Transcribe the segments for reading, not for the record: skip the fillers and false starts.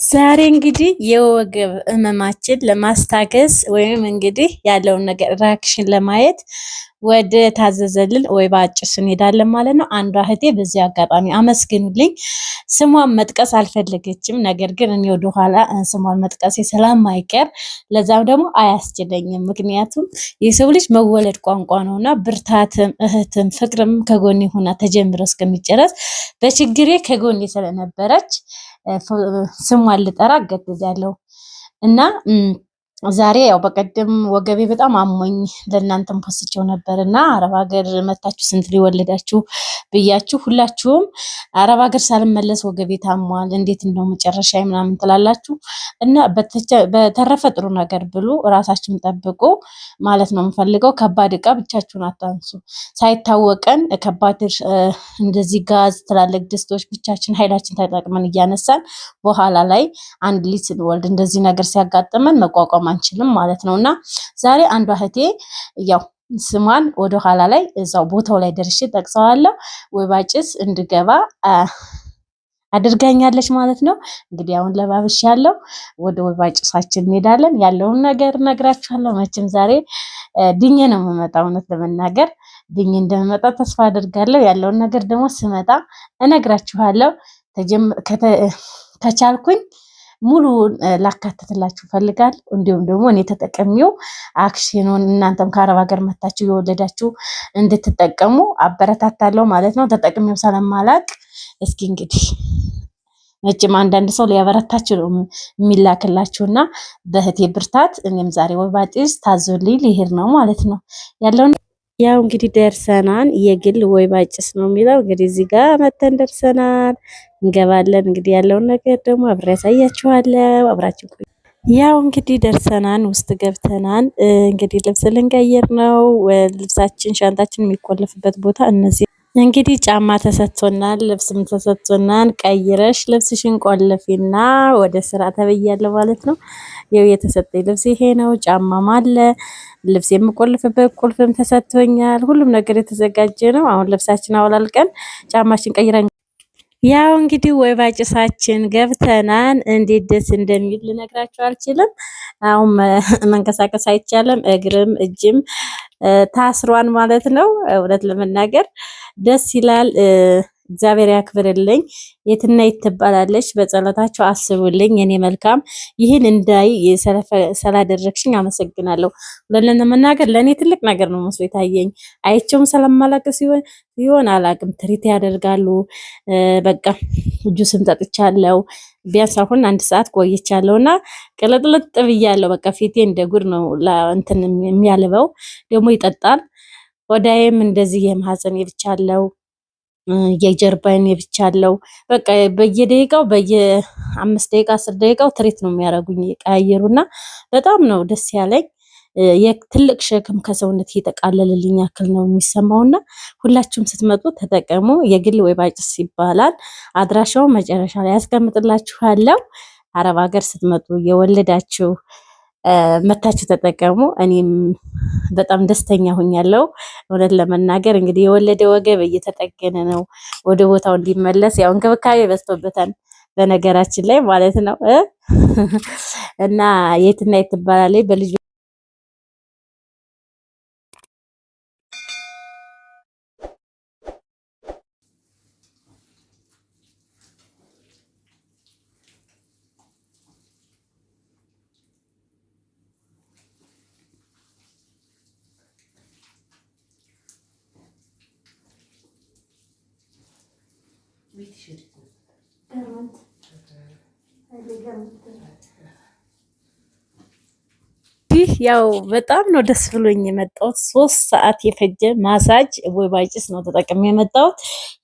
ዛሬ እንግዲህ የወገብ ህመማችን ለማስታገስ ወይም እንግዲህ ያለውን ነገር ሪያክሽን ለማየት ወደ ታዘዘልን ወይባ ጭስ እንሄዳለን ማለት ነው። አንዷ እህቴ በዚህ አጋጣሚ አመስግኑልኝ። ስሟን መጥቀስ አልፈለገችም። ነገር ግን እኔ ወደኋላ ስሟን መጥቀሴ ስለማይቀር ለዛም ደግሞ አያስችለኝም። ምክንያቱም የሰው ልጅ መወለድ ቋንቋ ነውና ብርታትም እህትም ፍቅርም ከጎኔ ሆና ተጀምሮ እስከሚጨረስ በችግሬ ከጎኔ ስለነበረች ስሟን ልጠራ እገደዳለሁ እና ዛሬ ያው በቀደም ወገቤ በጣም አሞኝ ለእናንተም ፖስቸው ነበር እና አረብ ሀገር መታችሁ ስንት ሊወለዳችሁ ብያችሁ ሁላችሁም አረብ ሀገር ሳልመለስ ወገቤ ታሟል፣ እንዴት እንደው መጨረሻ ምናምን ትላላችሁ እና በተረፈ ጥሩ ነገር ብሉ፣ ራሳችሁን ጠብቁ ማለት ነው የምፈልገው። ከባድ እቃ ብቻችሁን አታንሱ። ሳይታወቀን ከባድ እንደዚህ ጋዝ፣ ትላልቅ ድስቶች ብቻችን ኃይላችን ተጠቅመን እያነሳን በኋላ ላይ አንድ ልጅ ስንወልድ እንደዚህ ነገር ሲያጋጥመን መቋቋም አንችልም ማለት ነው። እና ዛሬ አንዷ እህቴ ያው ስሟን ወደ ኋላ ላይ እዛው ቦታው ላይ ደርሼ ጠቅሰዋለሁ ወይባ ጭስ እንድገባ አድርጋኛለች ማለት ነው። እንግዲህ አሁን ለባብሽ ያለው ወደ ወይባ ጭሳችን እንሄዳለን። ያለውን ነገር ነግራችኋለሁ። መቼም ዛሬ ድኜ ነው የምመጣው። እውነት ለመናገር ድኜ እንደምመጣ ተስፋ አድርጋለሁ። ያለውን ነገር ደግሞ ስመጣ እነግራችኋለሁ። ከቻልኩኝ ሙሉ ላካተትላችሁ ፈልጋለሁ። እንዲሁም ደግሞ እኔ ተጠቀሚው አክሽኑን እናንተም ከአረብ ሀገር መታችሁ የወለዳችሁ እንድትጠቀሙ አበረታታለሁ ማለት ነው። ተጠቅሚው ስለማላቅ እስኪ እንግዲህ መቼም አንዳንድ ሰው ሊያበረታችሁ ነው የሚላክላችሁና በእህቴ ብርታት እኔም ዛሬ ወይባ ጭስ ታዞልኝ ሊሄድ ነው ማለት ነው ያለውን ያው እንግዲህ ደርሰናል። የግል ወይባ ጭስ ነው የሚለው እንግዲህ እዚህ ጋር መተን ደርሰናል። እንገባለን። እንግዲህ ያለውን ነገር ደግሞ አብሬ ያሳያችኋለሁ። አብራችሁ ቆዩ። ያው እንግዲህ ደርሰናል፣ ውስጥ ገብተናል። እንግዲህ ልብስ ልንቀይር ነው። ልብሳችን ሻንጣችን የሚቆለፍበት ቦታ እነዚህ እንግዲህ ጫማ ተሰጥቶናል፣ ልብስም ተሰጥቶናል። ቀይረሽ ልብስሽን ቆልፊና ወደ ስራ ተብያለሁ ማለት ነው። ያው የተሰጠኝ ልብስ ይሄ ነው። ጫማም አለ፣ ልብስ የምቆልፍበት ቁልፍም ተሰጥቶኛል። ሁሉም ነገር የተዘጋጀ ነው። አሁን ልብሳችን አወላልቀን ጫማችን ቀይረን ያው እንግዲህ ወይባ ጭሳችን ገብተናል። እንዴት ደስ እንደሚል ልነግራችሁ አልችልም። አሁን መንቀሳቀስ አይቻልም። እግርም እጅም ታስሯን ማለት ነው። እውነት ለመናገር ደስ ይላል። እግዚአብሔር ያክብርልኝ። የትናየት ትባላለች። በጸሎታቸው አስቡልኝ። እኔ መልካም ይህን እንዳይ ስላደረግሽኝ አመሰግናለሁ። ለመናገር ለእኔ ትልቅ ነገር ነው መስሎ የታየኝ። አይቼውም ስለማላቅ ሲሆን አላቅም። ትሪት ያደርጋሉ። በቃ ጁስም ጠጥቻለሁ። ቢያንስ አሁን 1 ሰዓት ቆይቻለሁ እና ቅልጥልጥ ብያለሁ። በቃ ፊቴ እንደ ጉድ ነው እንትን የሚያልበው። ደግሞ ይጠጣል። ወዳዬም እንደዚህ የማህፀን የብቻለው የጀርባዬን የብቻለው በቃ በየደቂቃው በየ5 ደቂቃ 10 ደቂቃው ትሪት ነው የሚያደርጉኝ ቀያየሩና በጣም ነው ደስ ያለኝ። የትልቅ ሸክም ከሰውነት የተቃለለልኝ ያክል ነው የሚሰማውና ሁላችሁም ስትመጡ ተጠቀሙ። የግል ወይባ ጭስ ይባላል። አድራሻው መጨረሻ ላይ ያስቀምጥላችኋለሁ። አረብ ሀገር ስትመጡ የወለዳችሁ መታችሁ ተጠቀሙ። እኔም በጣም ደስተኛ ሆኛለሁ። እውነት ለመናገር እንግዲህ የወለደ ወገብ እየተጠገነ ነው ወደ ቦታው እንዲመለስ። ያው እንክብካቤ በዝቶበታል በነገራችን ላይ ማለት ነው እና የትና የት ትባላለች በልጅ ይህ ያው በጣም ነው ደስ ብሎኝ የመጣሁት። 3 ሰዓት የፈጀ ማሳጅ ወይባ ጭስ ነው ተጠቅሜ የመጣሁት።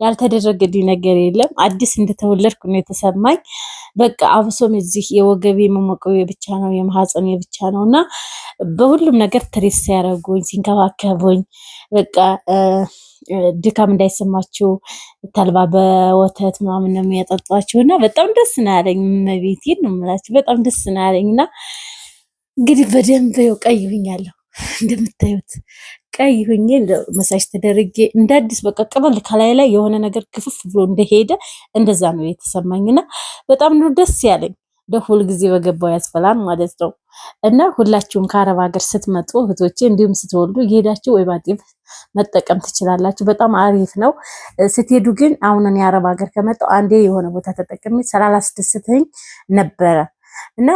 ያልተደረገልኝ ነገር የለም። አዲስ እንደተወለድኩ ነው የተሰማኝ። በቃ አብሶም እዚህ የወገቤ መሞቀው ብቻ ነው የማህፀኔ ብቻ ነውና በሁሉም ነገር ትሬስ ሲያደርጉኝ ሲንከባከቡኝ በቃ ድካም እንዳይሰማችሁ ተልባ በወተት ምናምን ነው የሚያጠጧቸው እና በጣም ደስ ነው ያለኝ። መቤቴን ነው የምላችሁ በጣም ደስ ነው ያለኝ እና እንግዲህ በደንብ ቀይ ሆኛለሁ። እንደምታዩት ቀይ ሆኜ መሳጅ ተደርጌ እንደ አዲስ በቃ ቅበል ከላይ ላይ የሆነ ነገር ክፍፍ ብሎ እንደሄደ እንደዛ ነው የተሰማኝና በጣም ነው ደስ ያለኝ። ደፉል ጊዜ በገባው ያስፈላል ማለት ነው። እና ሁላችሁም ከአረብ ሀገር ስትመጡ እህቶቼ እንዲሁም ስትወልዱ እየሄዳችሁ ወይባ ጤፍ መጠቀም ትችላላችሁ። በጣም አሪፍ ነው። ስትሄዱ ግን አሁን እኔ አረብ ሀገር ከመጣሁ አንዴ የሆነ ቦታ ተጠቅሜ ስላላስደስተኝ ነበረ እና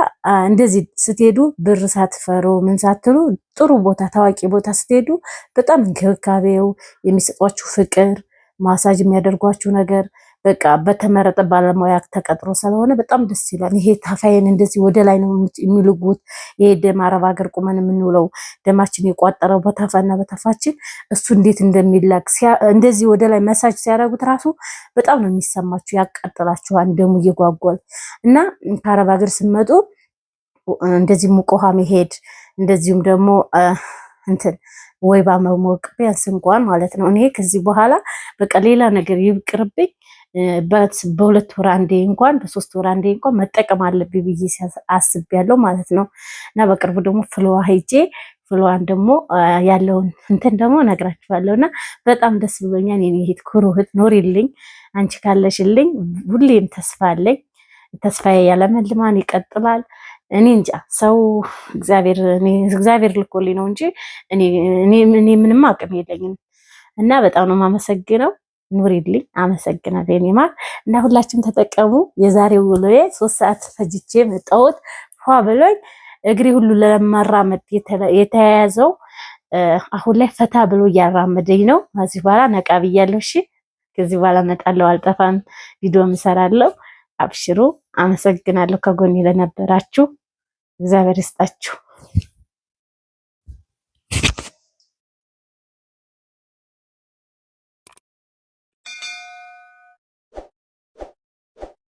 እንደዚህ ስትሄዱ ብር ሳትፈሩ ምን ሳትሉ ጥሩ ቦታ ታዋቂ ቦታ ስትሄዱ በጣም እንክብካቤው የሚሰጧችሁ ፍቅር ማሳጅ የሚያደርጓችሁ ነገር በቃ በተመረጠ ባለሙያ ተቀጥሮ ስለሆነ በጣም ደስ ይላል። ይሄ ታፋይን እንደዚህ ወደ ላይ ነው የሚልጉት። ይሄ ደም አረብ ሀገር ቁመን የምንውለው ደማችን የቋጠረው በታፋና በታፋችን እሱ እንዴት እንደሚላግ እንደዚህ ወደ ላይ መሳጅ ሲያደርጉት ራሱ በጣም ነው የሚሰማችሁ፣ ያቃጥላችኋል ደሙ እየጓጓል እና ከአረብ ሀገር ስትመጡ እንደዚህ ሙቅ ውሃ መሄድ እንደዚሁም ደግሞ እንትን ወይባ መሞቅ ቢያንስ እንኳን ማለት ነው። እኔ ከዚህ በኋላ በቃ ሌላ ነገር ይቅርብኝ በሁለት ወር አንዴ እንኳን በሶስት ወር አንዴ እንኳን መጠቀም አለብኝ ብዬ አስቤያለሁ ማለት ነው። እና በቅርቡ ደግሞ ፍልዋ ሄጄ ፍልዋን ደግሞ ያለውን እንትን ደግሞ እነግራችኋለሁ። እና በጣም ደስ ብሎኛል። የኔ እህት ኩሩ እህት ኖሪልኝ፣ አንቺ ካለሽልኝ ሁሌም ተስፋ አለኝ። ተስፋዬ ያለመልማን ይቀጥላል። እኔ እንጃ ሰው እግዚአብሔር ልኮልኝ ነው እንጂ እኔ ምንም አቅም የለኝም። እና በጣም ነው የማመሰግነው። ኑሪልኝ። አመሰግናለሁ የኔ ማር እና ሁላችሁም ተጠቀሙ። የዛሬው ውሎዬ 3 ሰዓት ፈጅቼ መጣሁት ፏ ብሎኝ እግሬ ሁሉ ለመራመድ የተያያዘው አሁን ላይ ፈታ ብሎ እያራመደኝ ነው። ከዚህ በኋላ ነቃ ብያለሁ። እሺ ከዚህ በኋላ እመጣለሁ፣ አልጠፋም፣ ቪዲዮ እሰራለሁ። አብሽሩ። አመሰግናለሁ ከጎኔ ለነበራችሁ። እግዚአብሔር ይስጣችሁ።